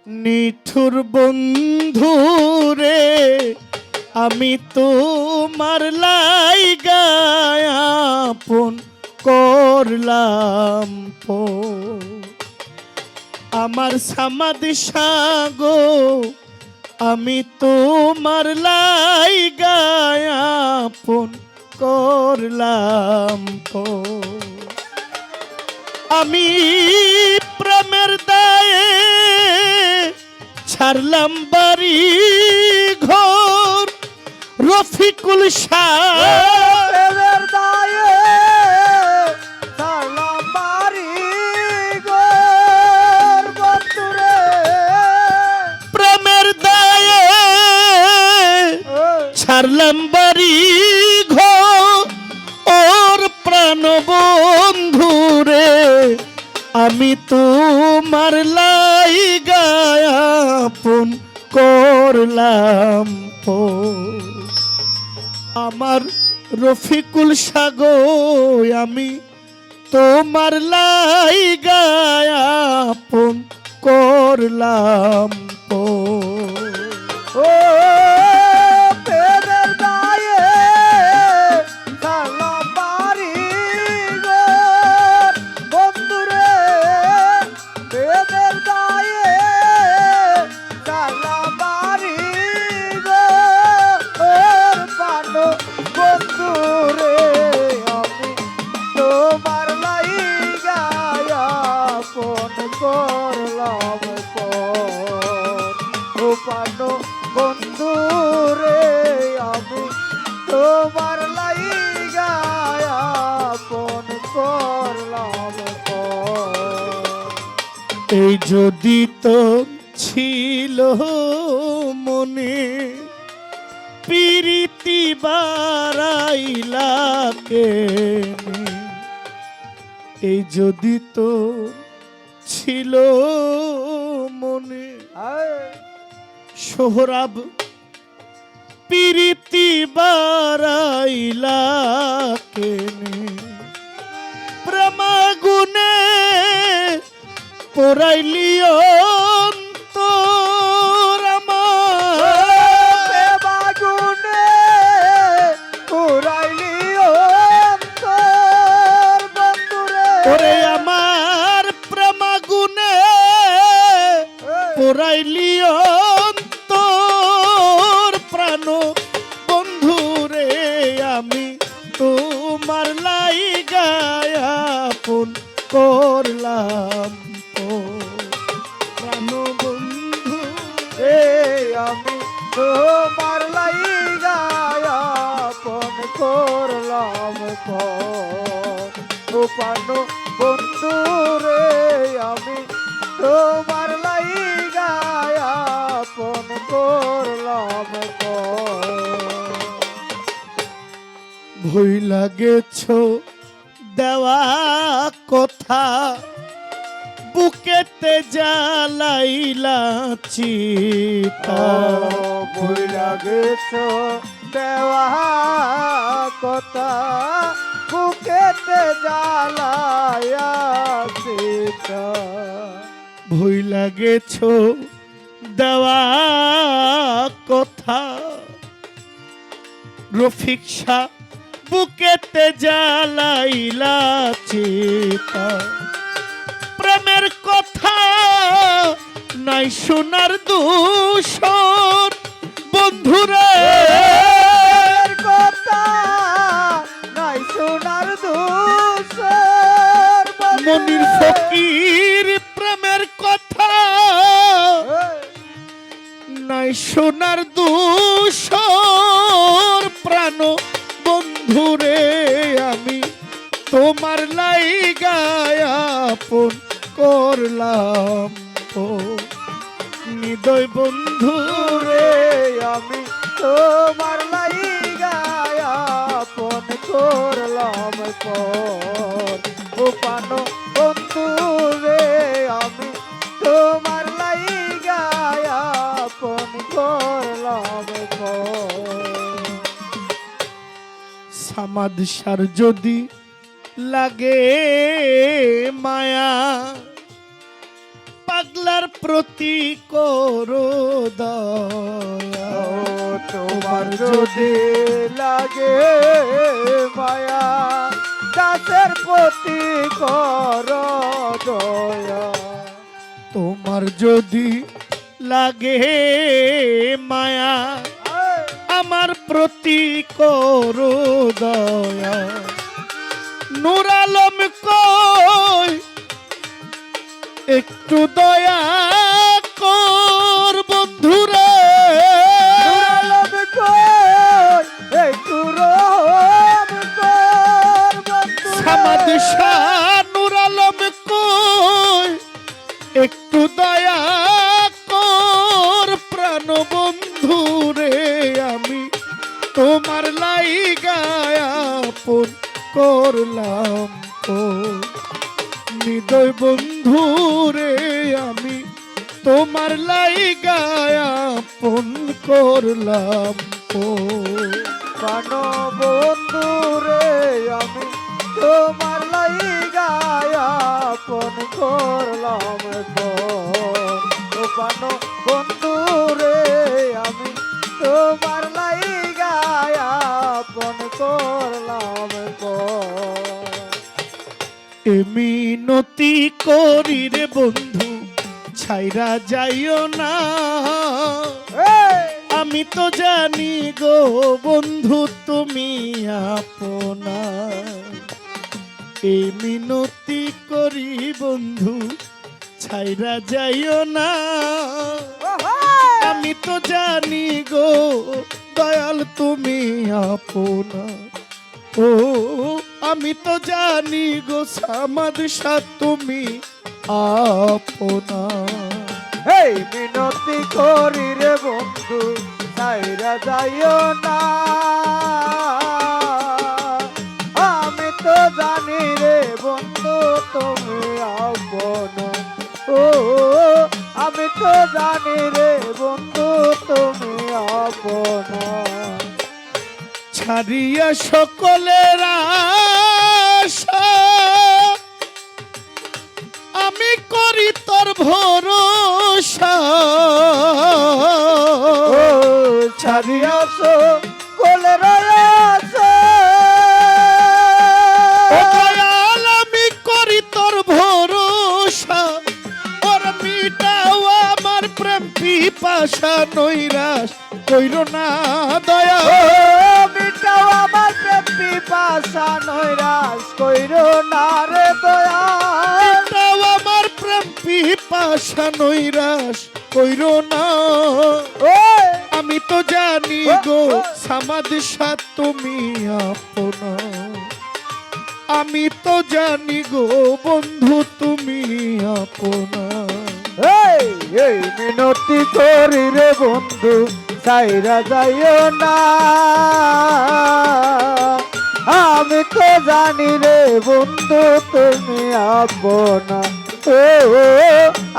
নিঠুর বন্ধু রে আমি তোমার লাইগা আপন করলাম আমার সমাধি সাগো আমি তোমার লাইগা আপন করলাম আমি প্রেমের দায়ে ছাড়লাম বাড়ি ঘর রফিকুল শাহ প্রেমের দায়ে ছাড়লাম বাড়ি ঘর বন্ধুরে প্রেমের দায়ে ছাড়লাম বাড়ি ঘর ওর প্রাণ বন্ধুরে আমি তোমার লাইগা আপন করলাম আমার রফিকুল সাগো আমি তোমার লাইগা আপন করলাম ও প্রেমের দায়ে ছাড়লাম বাড়ি ঘর বন্ধুরে প্রেমের দায়ে ছাড়লাম বাড়ি ঘর পানো বন্ধুরে আমি তোমার লাইগা আপন করলাম ও পানো বন্ধুরে আমি তোমার লাইগা আপন করলাম এই যদি তো ছিল মনে প্রীতি বাড়াইলা কেনে এই যদি তো ছিল মনে সোহরাব প্রীতি বাড়াইলা কেনে প্রেমাগুনে পোড়াইলি অন্তর আমার বাগুনে পুরাইলি অন্তর বন্ধুরে ওরে আমার প্রেমাগুনে পোড়াইলি অন্তর প্রাণ বন্ধুরে আমি তোমার লাইগা আপন করলাম প্রাণ বন্ধু এ আমি তোমার লাইগা আপন করলাম ও পানো বন্ধুরে আমি তোমার লাইগা আপন করলাম ভই লাগেছ দেওয়া কথা বুকেতে জ্বালাইলা চিতা ভুল লাগেছ দেওয়া কথা বুকেতে জ্বালায়া সীতা ভই লাগেছ দেওয়া কথা রফিক শাহ বুকেতে জ্বালাইলা চিতা প্রেমের কথা নাই শোনার দূষণ বন্ধুরে কথা নাই শোনার দূষণ মনির ফকির প্রেমের কথা নাই শোনার দূষণ প্রাণ বন্ধুরে আমি তোমার লাইগা আপন করলাম নিদয় বন্ধুরে আমি তোমার লাইগা আপন করলাম ও পানো বন্ধুরে আমি তোমার লাইগা আপন করলাম সামাদ সার যদি লাগে মায়া পাগলা আমার প্রতি করো দয়া। ও তোমার যদি লাগে মায়া দাসের প্রতি কর দয়া। তোমার যদি লাগে মায়া আমার প্রতি করো দয়া। নূর আলম কই একটু দয়া কর বন্ধুরে। রব কর একটু রব কর বন্ধু সামাদ শাহ নূর আলম কই একটু দয়া কর প্রাণ বন্ধুরে। আমি তোমার লাইগায় আপন করলাম তো হৃদয় বন্ধুরে। আমি তোমার লাইগায় আপন করলাম তো। প্রাণ বন্ধু রে আমি তোমার লাইগায় আপন করলাম ও প্রাণ বন্ধু রে আমি তোমার লাইগায় আপন করলাম মিনতি করি রে বন্ধু ছাইরা যাইও না। আমি তো জানি গো বন্ধু তুমি আপনা। এই মিনতি করি বন্ধু ছাইরা যাইও না। আমি তো জানি গো দয়াল তুমি আপনা। ও আমি তো জানি গো সামাদ শাহ তুমি আপনা। এই মিনতি করি রে বন্ধু ছাইরা যাইও না। আমি তো জানি রে বন্ধু তুমি আপনা। ও আমি তো জানি রে বন্ধু তুমি আপনা। ছাড়িয়া সকলের আশা আমি করি তোর ভরসা। ও ছাড়িয়াছ কোলের আশা। ও দয়াল আমি করি তোর ভরসা। ওর মিটাও আমার প্রেম পিপাসা নৈরাশ কইরো না দয়া। ও মিটাও আমার প্রেম পিপাসা নৈরাশ কইরো না রে দয়া। মিটাও আমার প্রেম পিপাসা নৈরাশ কইরো না। আমি তো জানি গো সামাদ শাহ তুমি আপনা। আমি তো জানি গো বন্ধু তুমি আপনা। এই মিনতি করি রে বন্ধু ছাইরা যাইও না। আমি তো জানি রে বন্ধু তুমি আপনা। ও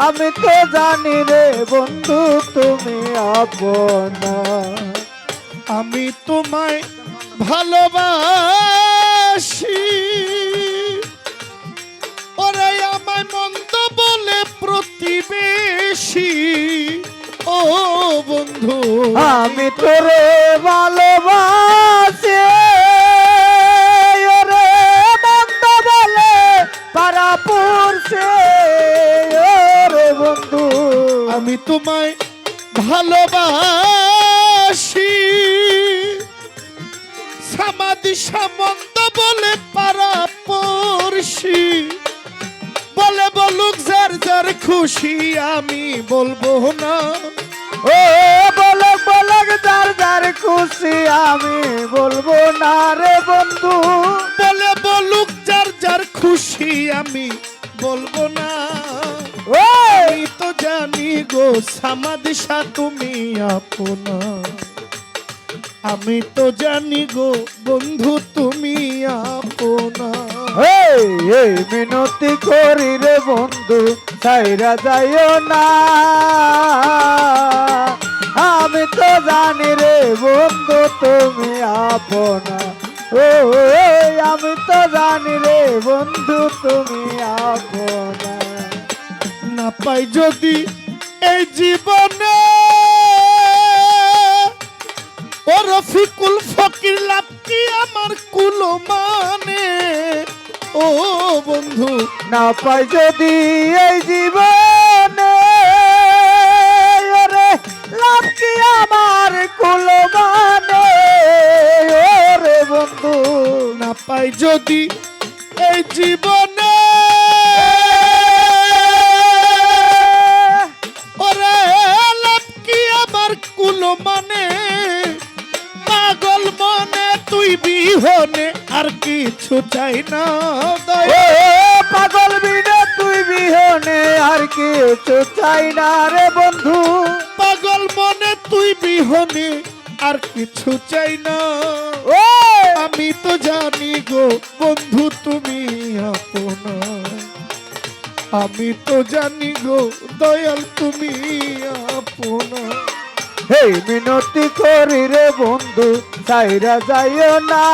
আমি তো জানি রে বন্ধু তুমি আপনা। আমি তোমায় ভালোবাসি। ওরে আমায় মন্দ বলে প্রতিবেশী। ও বন্ধু আমি তোরে ভালোবাসি। ওরে বন্ধ বলে পারা পড়ছে। ওরে বন্ধু আমি তোমায় ভালোবাসি। সামাদি সামন্ত বলে পারা পড়শি। বলে বলুক যার যার খুশি আমি বলবো না। ও বলক বলক যার যার খুশি আমি বলবো না রে বন্ধু। বলে বলুক যার যার খুশি আমি বলবো না। আমি তো জানি গো সামাদ শাহ তুমি আপনা। আমি তো জানি গো বন্ধু তুমি আপনা। এই মিনতি করি রে বন্ধু ছাইরা যাইও না। আমি তো জানি রে বন্ধু তুমি আপনা। ও আমি তো জানি রে বন্ধু তুমি আপনা। না পাই যদি এই জীবনে ও রফিকুল ফকির লাভ কি আমার কুল মানে ও বন্ধু না পাই যদি এই জীবনে ওরে লাভ কি আমার কুল মানে ওরে বন্ধু না পাই যদি এই জীবনে ওরে লাভ কি আমার কুল মানে পাগল মনে তুই বিহনে আর কিছু চাই না ও পাগল বিনে তুই বিহনে আর কিছু চাই না রে বন্ধু পাগল মনে তুই বিহনে আর কিছু চাই না ও আমি তো জানি গো বন্ধু তুমি আপনা আমি তো জানি গো দয়াল তুমি আপনা হে মিনতি করি রে বন্ধু সাইরা যাইও না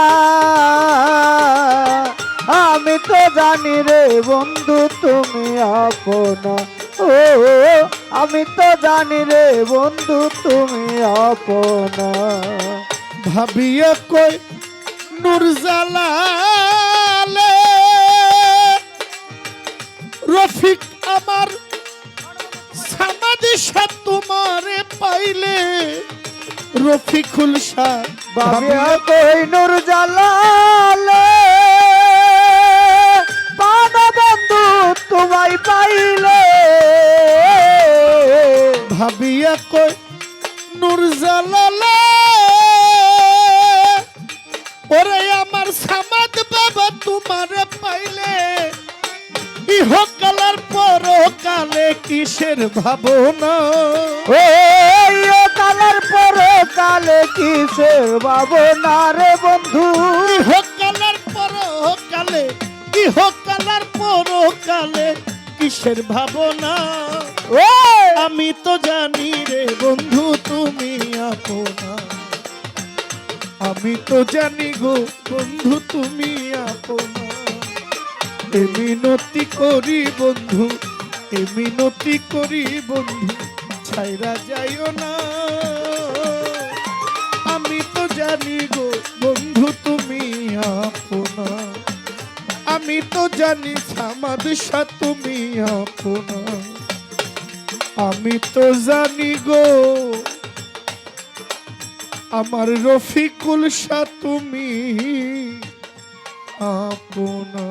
আমি তো জানি রে বন্ধু তুমি আপনা ও আমি তো জানি রে বন্ধু তুমি আপনা ভাবিয়া কই নূর জালালে রফিক আমার সমাধি সাথ তোমারে পাইলে রফিকুল শাহ ভাবিয়া কই নূর জালালে পান বন্ধু তোমায় পাইলে ভাবিয়া কই নূর জালালে ওরে আমার সামাদ বাবা তোমারে পাইলে ইহকালার পরকালে কিসের ভাবনা ও কালের পর কালে কিসের ভাবনা রে বন্ধু ইহকালার পরকালে ইহকালার পরকালে কিসের ভাবনা ও আমি তো জানি রে বন্ধু তুমি আপনা আমি তো জানি গো বন্ধু তুমি আপনা এ মিনতি করি বন্ধু এ মিনতি করি বন্ধু ছাইরা যাইও না আমি তো জানি গো বন্ধু তুমি আপনা আমি তো জানি সামাদশা তুমি আপনা আমি তো জানি গো আমার রফিকুল শাহ তুমি আপনা